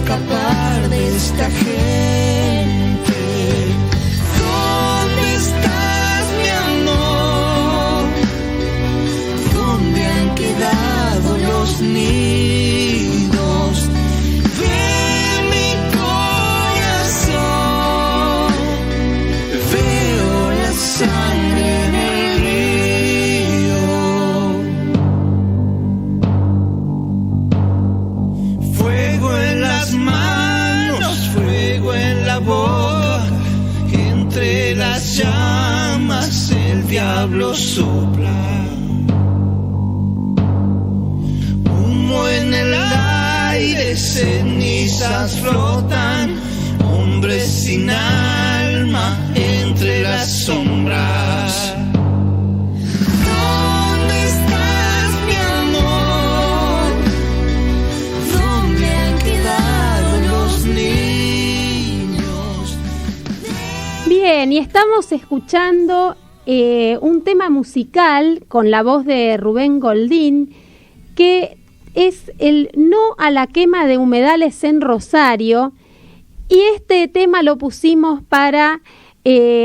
escapar de esta gente. ¿Dónde estás, mi amor? ¿Dónde han quedado los nidos de mi corazón? Veo la sangre en el río. Fuego en las manos, fuego en la boca, entre las llamas el diablo sopla. Humo en el aire, cenizas flotan, hombres sin alma entre las sombras. ¿Dónde estás, mi amor? ¿Dónde han quedado los niños? Bien, y estamos escuchando un tema musical con la voz de Rubén Goldín, que es el No a la quema de humedales en Rosario, y este tema lo pusimos para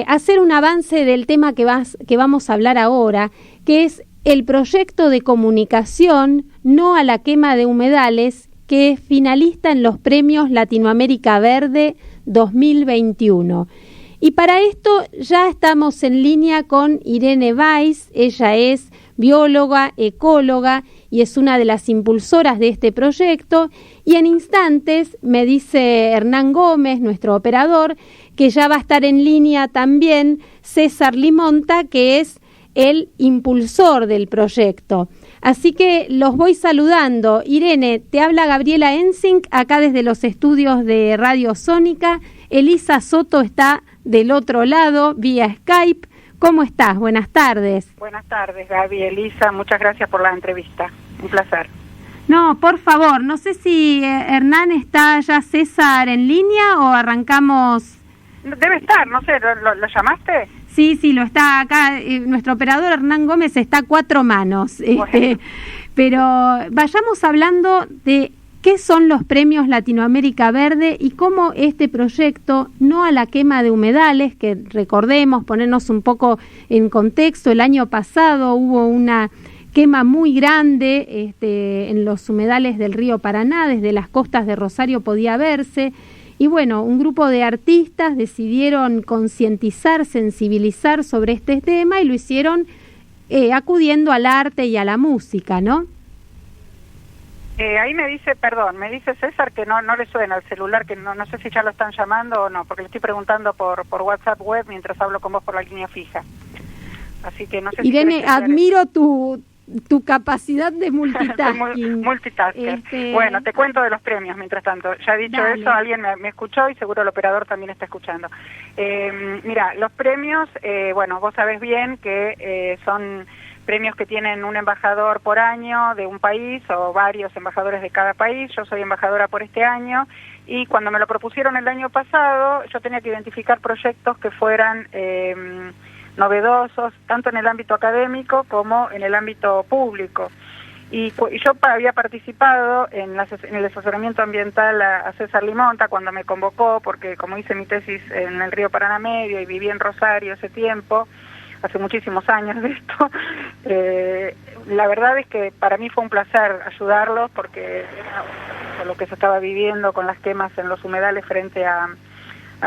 hacer un avance del tema que vamos a hablar ahora, que es el proyecto de comunicación No a la quema de humedales, que es finalista en los premios Latinoamérica Verde 2021. Y para esto ya estamos en línea con Irene Weiss. Ella es bióloga, ecóloga y es una de las impulsoras de este proyecto. Y en instantes me dice Hernán Gómez, nuestro operador, que ya va a estar en línea también César Limonta, que es el impulsor del proyecto. Así que los voy saludando. Irene, te habla Gabriela Ensink, acá desde los estudios de Radio Sónica. Elisa Soto está del otro lado, vía Skype. ¿Cómo estás? Buenas tardes. Buenas tardes, Gaby, Elisa. Muchas gracias por la entrevista. Un placer. No, por favor, no sé si Hernán está ya César en línea o arrancamos. Debe estar, no sé, ¿lo llamaste? Sí, lo está acá. Nuestro operador Hernán Gómez está a 4 manos. Bueno. Pero vayamos hablando de qué son los premios Latinoamérica Verde y cómo este proyecto No a la quema de humedales, que recordemos, ponernos un poco en contexto, el año pasado hubo una quema muy grande en los humedales del río Paraná, desde las costas de Rosario podía verse, y bueno, un grupo de artistas decidieron concientizar, sensibilizar sobre este tema y lo hicieron acudiendo al arte y a la música, ¿no? Ahí me dice César que no le suena el celular, que no sé si ya lo están llamando o no, porque le estoy preguntando por WhatsApp web mientras hablo con vos por la línea fija. Así que no sé. Irene, si admiro tu capacidad de multitasking. Multitasker. Bueno, te cuento de los premios mientras tanto. Ya he dicho Dale. eso, alguien me escuchó y seguro el operador también está escuchando. Mira, los premios, bueno, vos sabés bien que son premios que tienen un embajador por año de un país o varios embajadores de cada país. Yo soy embajadora por este año y cuando me lo propusieron el año pasado yo tenía que identificar proyectos que fueran novedosos, tanto en el ámbito académico como en el ámbito público. Y yo había participado en el asesoramiento ambiental a César Limonta cuando me convocó, porque como hice mi tesis en el río Paraná Medio y viví en Rosario ese tiempo, hace muchísimos años de esto, la verdad es que para mí fue un placer ayudarlos porque por lo que se estaba viviendo con las quemas en los humedales frente a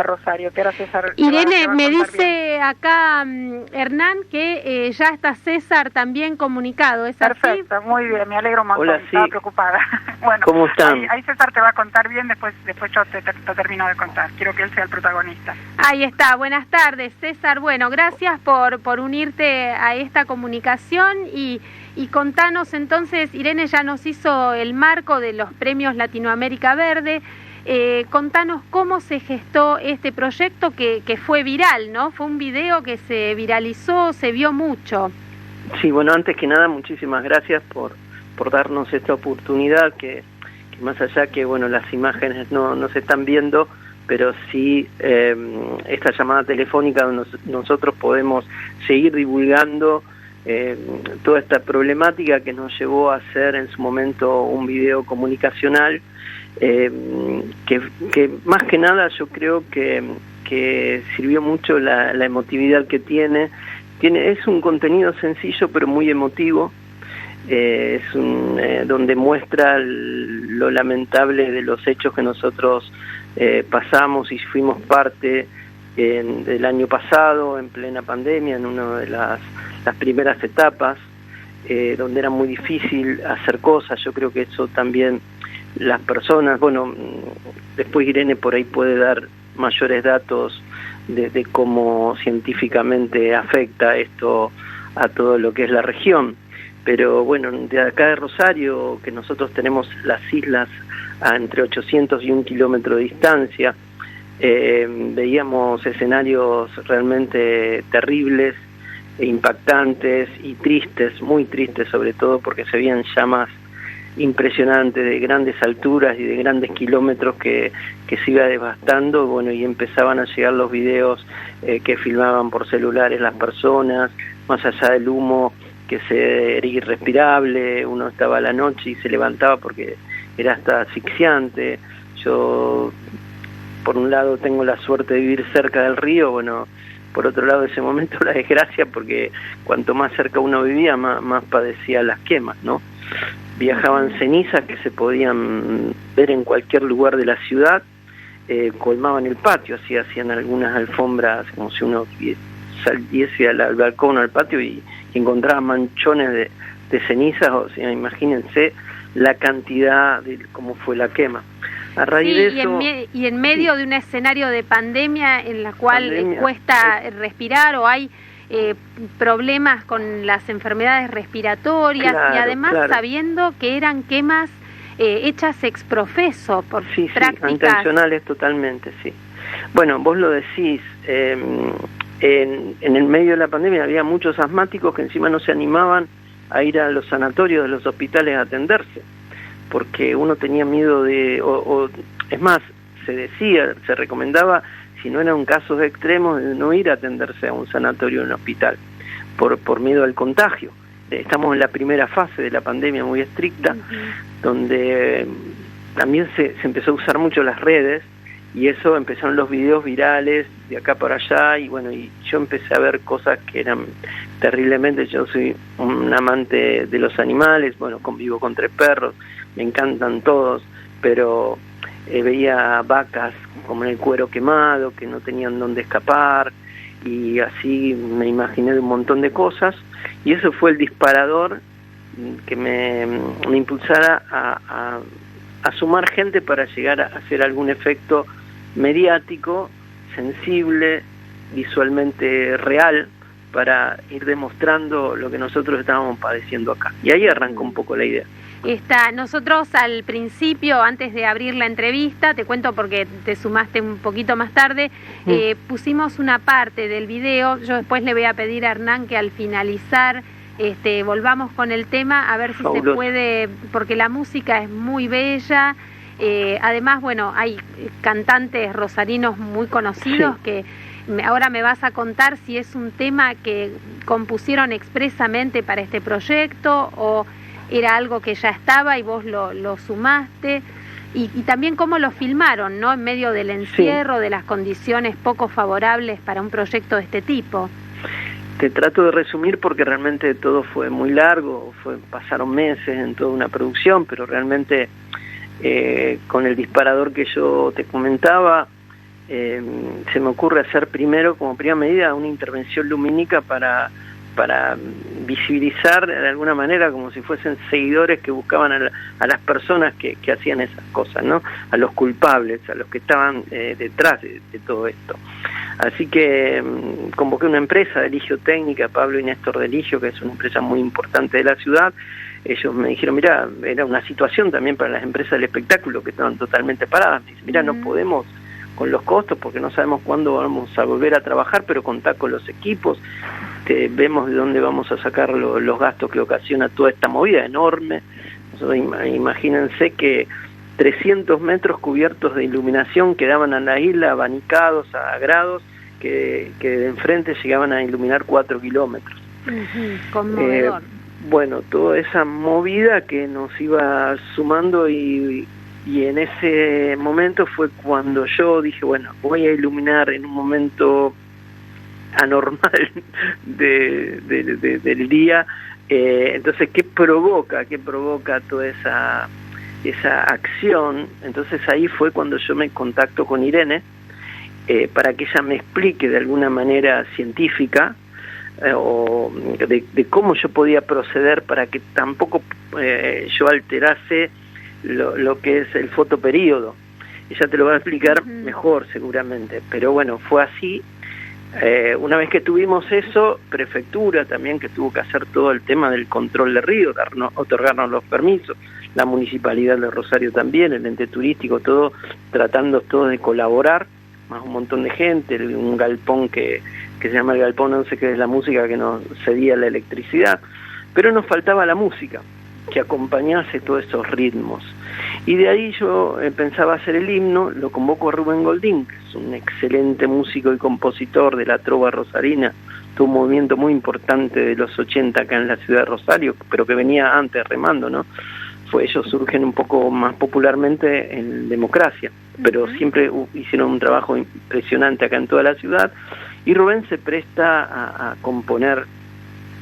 Rosario, que era César. Irene, me dice acá Hernán que ya está César también comunicado, ¿es perfecto, así? Muy bien, me alegro un montón. Hola, sí. Estaba preocupada. Bueno, ¿cómo están? Ahí César te va a contar bien, después yo te termino de contar. Quiero que él sea el protagonista. Ahí está, buenas tardes, César. Bueno, gracias por unirte a esta comunicación y contanos entonces, Irene ya nos hizo el marco de los premios Latinoamérica Verde. Contanos cómo se gestó este proyecto que fue viral, ¿no? Fue un video que se viralizó, se vio mucho. Sí, bueno, antes que nada, muchísimas gracias por darnos esta oportunidad, que más allá que, bueno, las imágenes no se están viendo, pero sí esta llamada telefónica donde nosotros podemos seguir divulgando toda esta problemática que nos llevó a hacer en su momento un video comunicacional que más que nada yo creo que sirvió mucho la emotividad que tiene. Es un contenido sencillo pero muy emotivo, es donde muestra lo lamentable de los hechos que nosotros pasamos y fuimos parte del año pasado, en plena pandemia, en una de las primeras etapas, donde era muy difícil hacer cosas. Yo creo que eso también las personas, bueno, después Irene por ahí puede dar mayores datos de cómo científicamente afecta esto a todo lo que es la región, pero bueno, de acá de Rosario, que nosotros tenemos las islas a entre 800 y 1 kilómetro de distancia, veíamos escenarios realmente terribles, impactantes y tristes, muy tristes sobre todo, porque se veían llamas impresionantes de grandes alturas y de grandes kilómetros que se iba devastando. Bueno, y empezaban a llegar los videos que filmaban por celulares las personas, más allá del humo que era irrespirable, uno estaba a la noche y se levantaba porque era hasta asfixiante. Yo, por un lado, tengo la suerte de vivir cerca del río, bueno, por otro lado, ese momento la desgracia, porque cuanto más cerca uno vivía, más padecía las quemas, ¿no? Viajaban cenizas que se podían ver en cualquier lugar de la ciudad, colmaban el patio, así hacían algunas alfombras, como si uno saliese al balcón o al patio y encontraba manchones de cenizas. O sea, imagínense la cantidad de cómo fue la quema. A raíz de eso, y en medio de un escenario de pandemia en la cual cuesta respirar, o hay problemas con las enfermedades respiratorias, y además sabiendo que eran quemas hechas ex profeso por prácticas intencionales totalmente, sí. Bueno, vos lo decís, en el medio de la pandemia había muchos asmáticos que encima no se animaban a ir a los sanatorios de los hospitales a atenderse, porque uno tenía miedo es más, se recomendaba, si no eran casos extremos, de no ir a atenderse a un sanatorio o un hospital, por miedo al contagio. Estamos en la primera fase de la pandemia muy estricta, donde también se empezó a usar mucho las redes, y eso empezaron los videos virales de acá para allá, y bueno, y yo empecé a ver cosas que eran terriblemente. Yo soy un amante de los animales, bueno, convivo con 3 perros, me encantan todos, pero veía vacas como en el cuero quemado, que no tenían dónde escapar, y así me imaginé de un montón de cosas, y eso fue el disparador que me impulsara a sumar gente para llegar a hacer algún efecto mediático, sensible, visualmente real, para ir demostrando lo que nosotros estábamos padeciendo acá. Y ahí arrancó un poco la idea. Nosotros al principio, antes de abrir la entrevista, te cuento porque te sumaste un poquito más tarde, pusimos una parte del video. Yo después le voy a pedir a Hernán que al finalizar volvamos con el tema, a ver si se puede, porque la música es muy bella. Además, bueno, hay cantantes rosarinos muy conocidos que ahora me vas a contar si es un tema que compusieron expresamente para este proyecto o era algo que ya estaba y vos lo sumaste, y también cómo lo filmaron, ¿no? En medio del encierro, de las condiciones poco favorables para un proyecto de este tipo. Te trato de resumir porque realmente todo fue muy largo, pasaron meses en toda una producción, pero realmente con el disparador que yo te comentaba, se me ocurre hacer primero, como primera medida, una intervención lumínica para visibilizar de alguna manera, como si fuesen seguidores que buscaban a las personas que hacían esas cosas, ¿no? A los culpables, a los que estaban detrás de todo esto. Así que convoqué una empresa de Eligio Técnica, Pablo y Néstor de Eligio, que es una empresa muy importante de la ciudad. Ellos me dijeron, mira, era una situación también para las empresas del espectáculo que estaban totalmente paradas. Me dicen, mira, no podemos con los costos porque no sabemos cuándo vamos a volver a trabajar, pero contá con los equipos, vemos de dónde vamos a sacar los gastos que ocasiona toda esta movida enorme. Imagínense que 300 metros cubiertos de iluminación que daban a la isla, abanicados a grados, que de enfrente llegaban a iluminar 4 kilómetros. Conmovedor. Bueno, toda esa movida que nos iba sumando y y en ese momento fue cuando yo dije, bueno, voy a iluminar en un momento anormal del día. Entonces, ¿qué provoca toda esa acción? Entonces ahí fue cuando yo me contacto con Irene, para que ella me explique de alguna manera científica, o de cómo yo podía proceder para que tampoco yo alterase lo que es el fotoperíodo. Ella te lo va a explicar mejor seguramente, pero bueno, fue así. Una vez que tuvimos eso, prefectura también, que tuvo que hacer todo el tema del control de río, otorgarnos los permisos, la municipalidad de Rosario también, el ente turístico, todo tratando todos de colaborar, más un montón de gente, un galpón que se llama el Galpón 11, que es la música que nos cedía la electricidad, pero nos faltaba la música que acompañase todos esos ritmos. Y de ahí yo pensaba hacer el himno, lo convoco a Rubén Goldín, que es un excelente músico y compositor de la trova rosarina, tuvo un movimiento muy importante de los 80 acá en la ciudad de Rosario, pero que venía antes remando, ¿no? Ellos surgen un poco más popularmente en Democracia, pero siempre hicieron un trabajo impresionante acá en toda la ciudad, y Rubén se presta a componer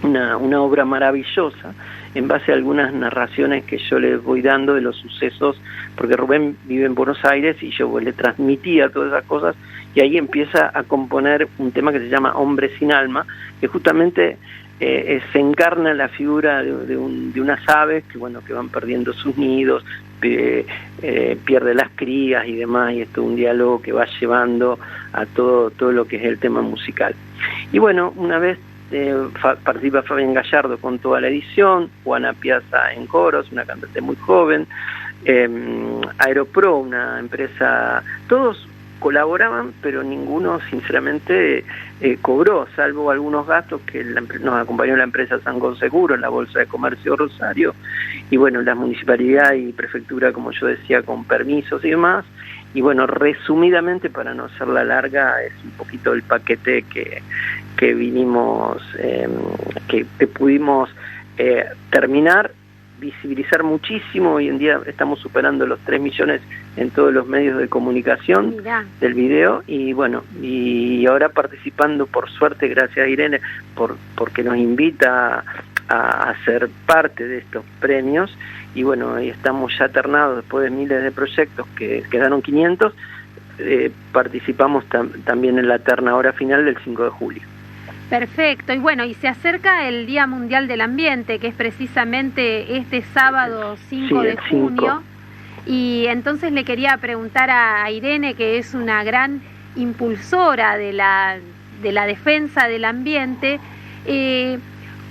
una obra maravillosa en base a algunas narraciones que yo le voy dando de los sucesos, porque Rubén vive en Buenos Aires y yo le transmitía todas esas cosas, y ahí empieza a componer un tema que se llama Hombre sin alma, que justamente se encarna la figura de unas aves que van perdiendo sus nidos, pierde las crías y demás, y esto es un diálogo que va llevando a todo lo que es el tema musical. Y bueno, una vez participa Fabián Gallardo con toda la edición, Juana Piazza en coros, una cantante muy joven, Aeropro, una empresa, todos colaboraban, pero ninguno sinceramente cobró, salvo algunos gastos que nos acompañó la empresa Sangón Seguro, la Bolsa de Comercio Rosario, y bueno, la municipalidad y prefectura, como yo decía, con permisos y demás. Y bueno, resumidamente, para no hacerla larga, es un poquito el paquete que vinimos, que pudimos terminar, visibilizar muchísimo. Hoy en día estamos superando los 3 millones en todos los medios de comunicación del video, y bueno, y ahora participando, por suerte, gracias a Irene, porque nos invita a ser parte de estos premios. Y bueno, ahí estamos ya ternados después de miles de proyectos, que quedaron 500, participamos también en la terna ahora final del 5 de julio. Perfecto, y bueno, y se acerca el Día Mundial del Ambiente, que es precisamente este sábado 5 de junio, y entonces le quería preguntar a Irene, que es una gran impulsora de la defensa del ambiente,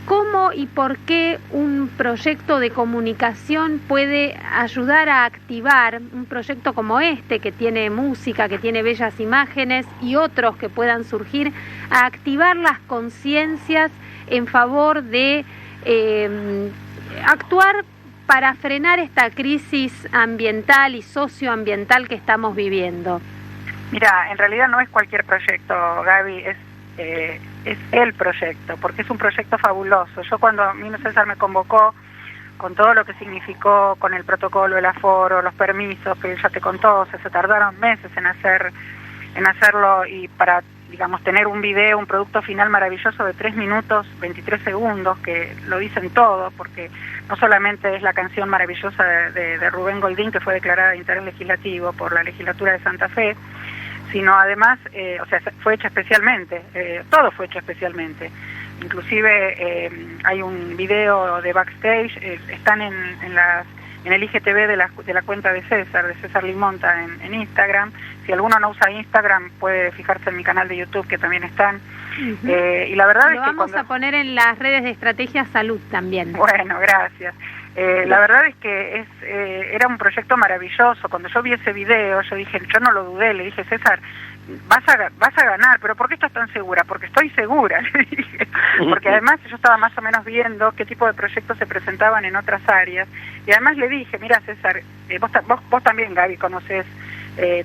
¿cómo y por qué un proyecto de comunicación puede ayudar a activar un proyecto como este, que tiene música, que tiene bellas imágenes, y otros que puedan surgir, a activar las conciencias en favor de actuar para frenar esta crisis ambiental y socioambiental que estamos viviendo? Mira, en realidad no es cualquier proyecto, Gaby, es el proyecto, porque es un proyecto fabuloso. Yo, cuando a mí César me convocó, con todo lo que significó, con el protocolo, el aforo, los permisos, que ya te contó, o sea, se tardaron meses en hacerlo, y para, digamos, tener un video, un producto final maravilloso de 3 minutos 23 segundos, que lo dicen todo, porque no solamente es la canción maravillosa de Rubén Goldín, que fue declarada de interés legislativo por la legislatura de Santa Fe, sino además, o sea, fue hecha especialmente, todo fue hecho especialmente. Inclusive hay un video de backstage, están en el IGTV de la cuenta de César Limonta en Instagram. Si alguno no usa Instagram, puede fijarse en mi canal de YouTube, que también están. Y la verdad es que vamos a poner en las redes de Estrategia Salud también. Bueno, gracias. La verdad es que era un proyecto maravilloso. Cuando yo vi ese video, yo dije, yo no lo dudé, le dije, César, vas a ganar, pero ¿por qué estás tan segura? Porque estoy segura, le dije. Porque además yo estaba más o menos viendo qué tipo de proyectos se presentaban en otras áreas, y además le dije, mira, César, vos también, Gaby, conoces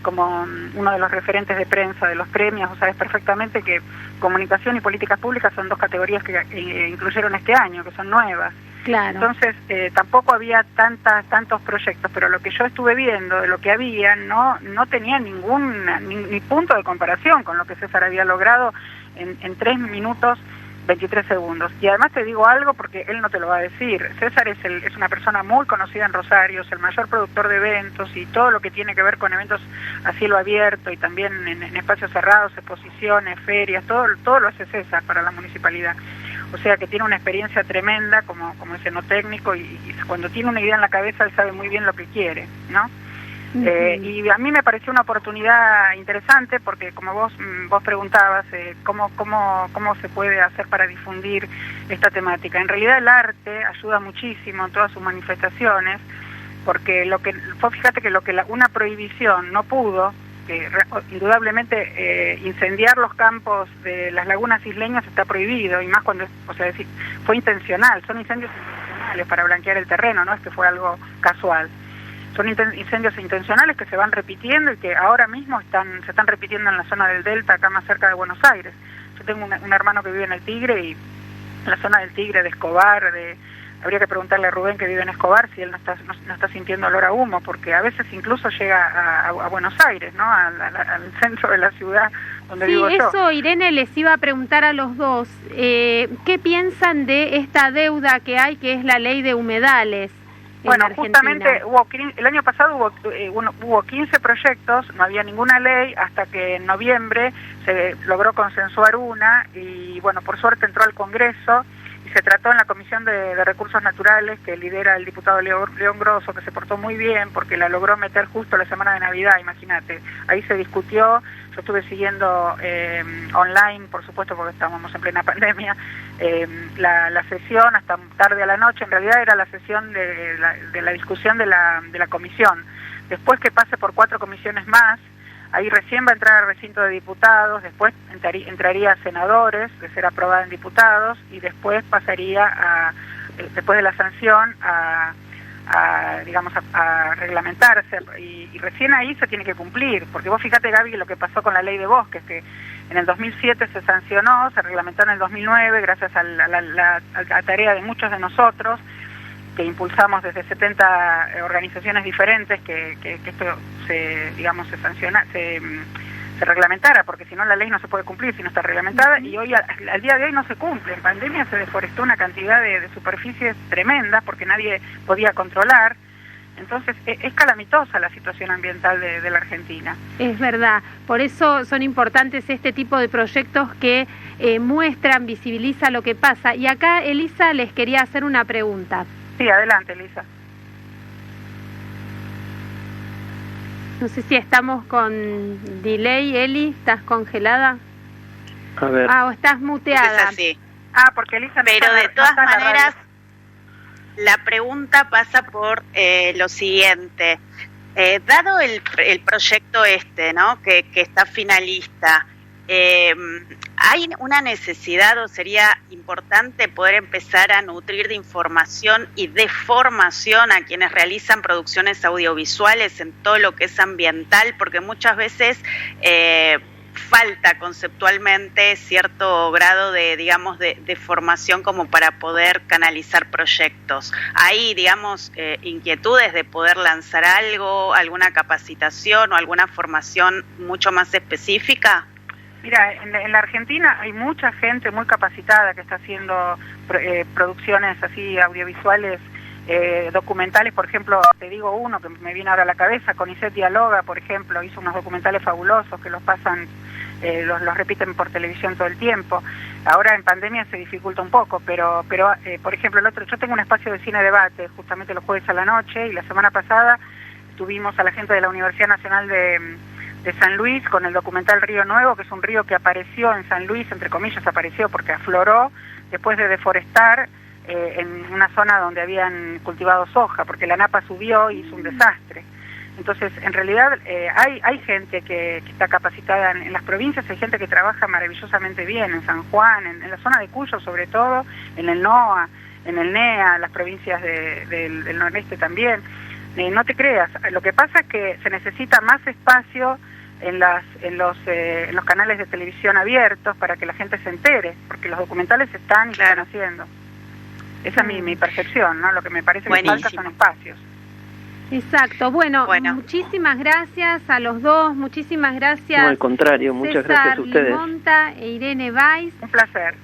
como uno de los referentes de prensa de los premios, vos sabés perfectamente que comunicación y políticas públicas son 2 categorías que incluyeron este año, que son nuevas. Claro. Entonces tampoco había tantos proyectos, pero lo que yo estuve viendo de lo que había no tenía ni punto de comparación con lo que César había logrado en 3 minutos 23 segundos. Y además te digo algo porque él no te lo va a decir. César es una persona muy conocida en Rosario, es el mayor productor de eventos y todo lo que tiene que ver con eventos a cielo abierto y también en espacios cerrados, exposiciones, ferias, todo lo hace César para la municipalidad. O sea que tiene una experiencia tremenda como escenotécnico y cuando tiene una idea en la cabeza él sabe muy bien lo que quiere, ¿no? Y a mí me pareció una oportunidad interesante porque como vos preguntabas cómo se puede hacer para difundir esta temática. En realidad el arte ayuda muchísimo en todas sus manifestaciones porque fíjate que una prohibición no pudo, que indudablemente incendiar los campos de las lagunas isleñas está prohibido y más cuando, fue intencional, son incendios intencionales para blanquear el terreno, no es que fue algo casual. Son incendios intencionales que se van repitiendo y que ahora mismo se están repitiendo en la zona del Delta, acá más cerca de Buenos Aires. Yo tengo un hermano que vive en el Tigre y en la zona del Tigre, de Escobar, habría que preguntarle a Rubén que vive en Escobar si él no está sintiendo olor a humo, porque a veces incluso llega a Buenos Aires, ¿no? Al centro de la ciudad donde vivo yo. Sí, eso Irene les iba a preguntar a los dos. ¿Qué piensan de esta deuda que hay, que es la ley de humedales? Bueno, justamente el año pasado hubo 15 proyectos, no había ninguna ley, hasta que en noviembre se logró consensuar una y bueno, por suerte entró al Congreso y se trató en la Comisión de Recursos Naturales que lidera el diputado León Grosso, que se portó muy bien porque la logró meter justo la semana de Navidad, imagínate. Ahí se discutió, yo estuve siguiendo online, por supuesto, porque estábamos en plena pandemia, la sesión hasta tarde a la noche. En realidad era la sesión de la discusión de la comisión. Después que pase por 4 comisiones más, ahí recién va a entrar al recinto de diputados, después entraría a senadores, de ser aprobada en diputados, y después pasaría después de la sanción a reglamentarse, y recién ahí se tiene que cumplir, porque vos fíjate, Gaby, lo que pasó con la ley de bosques, que en el 2007 se sancionó, se reglamentó en el 2009, gracias a la tarea de muchos de nosotros, que impulsamos desde 70 organizaciones diferentes que esto se reglamentara, porque si no la ley no se puede cumplir si no está reglamentada, y hoy al día de hoy no se cumple. En pandemia se deforestó una cantidad de superficies tremendas porque nadie podía controlar. Entonces es calamitosa la situación ambiental de la Argentina. Es verdad, por eso son importantes este tipo de proyectos que muestran, visibilizan lo que pasa. Y acá Elisa les quería hacer una pregunta. Sí, adelante, Elisa. No sé si estamos con delay, Eli, ¿estás congelada? A ver. O estás muteada. Es así. Porque Elisa pero de todas maneras, la pregunta pasa por lo siguiente. Dado el proyecto ¿no? que está finalista, ¿hay una necesidad o sería importante poder empezar a nutrir de información y de formación a quienes realizan producciones audiovisuales en todo lo que es ambiental? Porque muchas veces falta conceptualmente cierto grado de formación como para poder canalizar proyectos. ¿Hay, inquietudes de poder lanzar algo, alguna capacitación o alguna formación mucho más específica? Mira, en la Argentina hay mucha gente muy capacitada que está haciendo producciones así audiovisuales, documentales. Por ejemplo, te digo uno que me viene ahora a la cabeza, CONICET Dialoga, por ejemplo, hizo unos documentales fabulosos que los pasan, los repiten por televisión todo el tiempo. Ahora en pandemia se dificulta un poco, pero por ejemplo, yo tengo un espacio de cine debate justamente los jueves a la noche, y la semana pasada tuvimos a la gente de la Universidad Nacional de San Luis con el documental Río Nuevo, que es un río que apareció en San Luis, entre comillas apareció porque afloró después de deforestar en una zona donde habían cultivado soja, porque la napa subió y hizo un desastre. Entonces, en realidad hay gente que está capacitada en las provincias, hay gente que trabaja maravillosamente bien, en San Juan, en la zona de Cuyo sobre todo, en el NOA, en el NEA, las provincias del noroeste también. No te creas, lo que pasa es que se necesita más espacio en los canales de televisión abiertos para que la gente se entere, porque los documentales están y se están haciendo. Esa es mi percepción, ¿no? Lo que me parece que Buenísimo. falta son espacios. Exacto. Bueno, Bueno. muchísimas gracias a los dos, muchísimas gracias. No, al contrario, muchas César gracias a ustedes. Limonta e Irene Weiss. Un placer.